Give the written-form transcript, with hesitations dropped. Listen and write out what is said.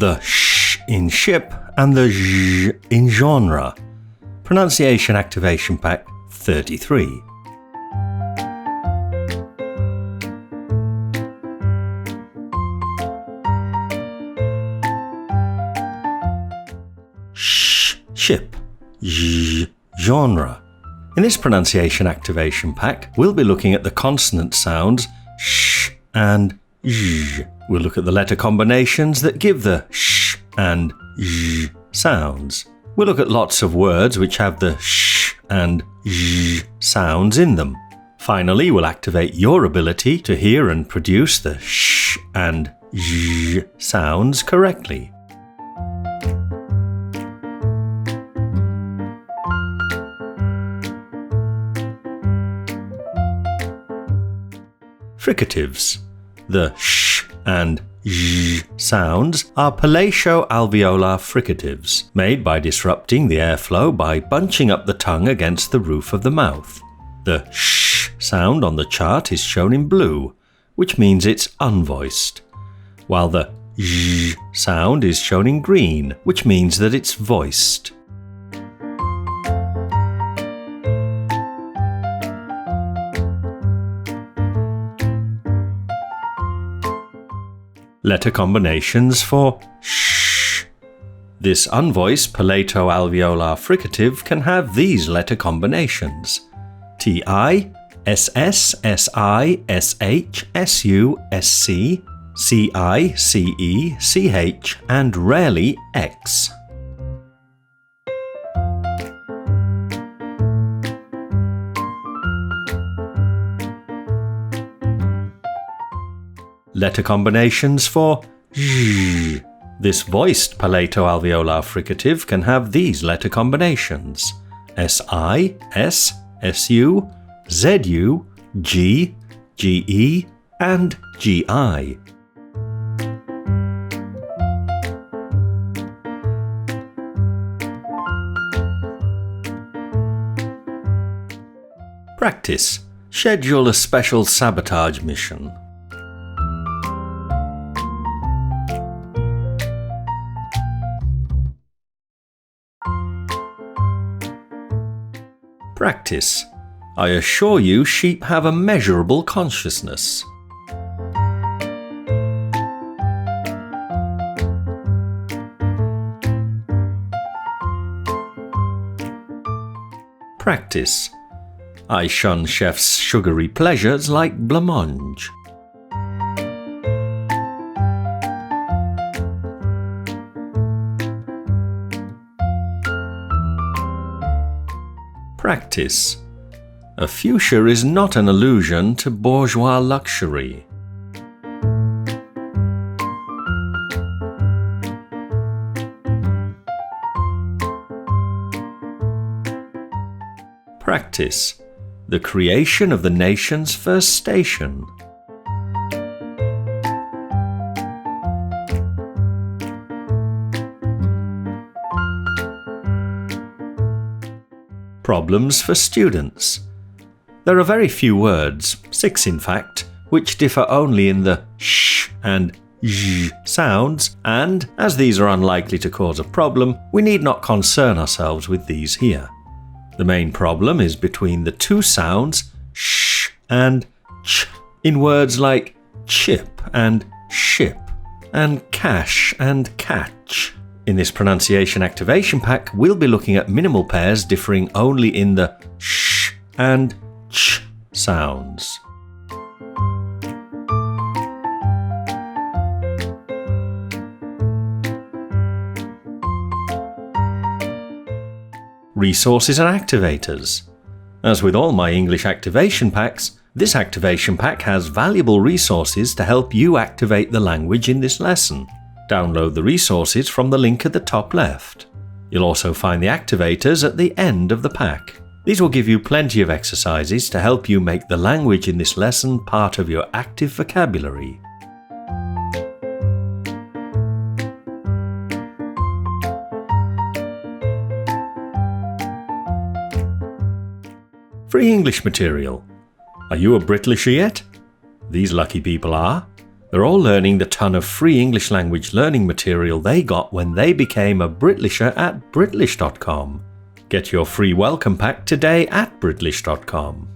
the sh in ship and the zh in genre. Pronunciation Activation Pack 33. Sh, ship, zh, genre. In this pronunciation activation pack, we'll be looking at the consonant sounds sh and zh. We'll look at the letter combinations that give the sh and zh sounds. We'll look at lots of words which have the sh and zh sounds in them. Finally, we'll activate your ability to hear and produce the sh and zh sounds correctly. Fricatives. The sh and zh sounds are palatio-alveolar fricatives, made by disrupting the airflow by bunching up the tongue against the roof of the mouth. The sh sound on the chart is shown in blue, which means it's unvoiced, while the zh sound is shown in green, which means that it's voiced. Letter combinations for sh. This unvoiced palato-alveolar fricative can have these letter combinations: T-I, S-S, S-I, S-H, S-U, S-C, C-I, C-E, C-H, and rarely X. Letter combinations for zh. This voiced palato-alveolar fricative can have these letter combinations: S-I, S, S-U, Z-U, G, G-E, and G-I. Practice. Schedule a special sabotage mission. Practice. I assure you sheep have a measurable consciousness. Practice. I shun chef's sugary pleasures like blancmange. Practice. A fuchsia is not an allusion to bourgeois luxury. Practice. The creation of the nation's first station. Problems for students. There are very few words, 6 in fact, which differ only in the sh and zh sounds, and as these are unlikely to cause a problem, we need not concern ourselves with these here. The main problem is between the two sounds sh and ch in words like chip and ship, and cash and catch. In this pronunciation activation pack, we'll be looking at minimal pairs differing only in the sh and ch sounds. Resources and activators. As with all my English activation packs, this activation pack has valuable resources to help you activate the language in this lesson. Download the resources from the link at the top left. You'll also find the activators at the end of the pack. These will give you plenty of exercises to help you make the language in this lesson part of your active vocabulary. Free English material. Are you a Britlisher yet? These lucky people are. They're all learning the ton of free English language learning material they got when they became a Britlisher at Britlish.com. Get your free welcome pack today at Britlish.com.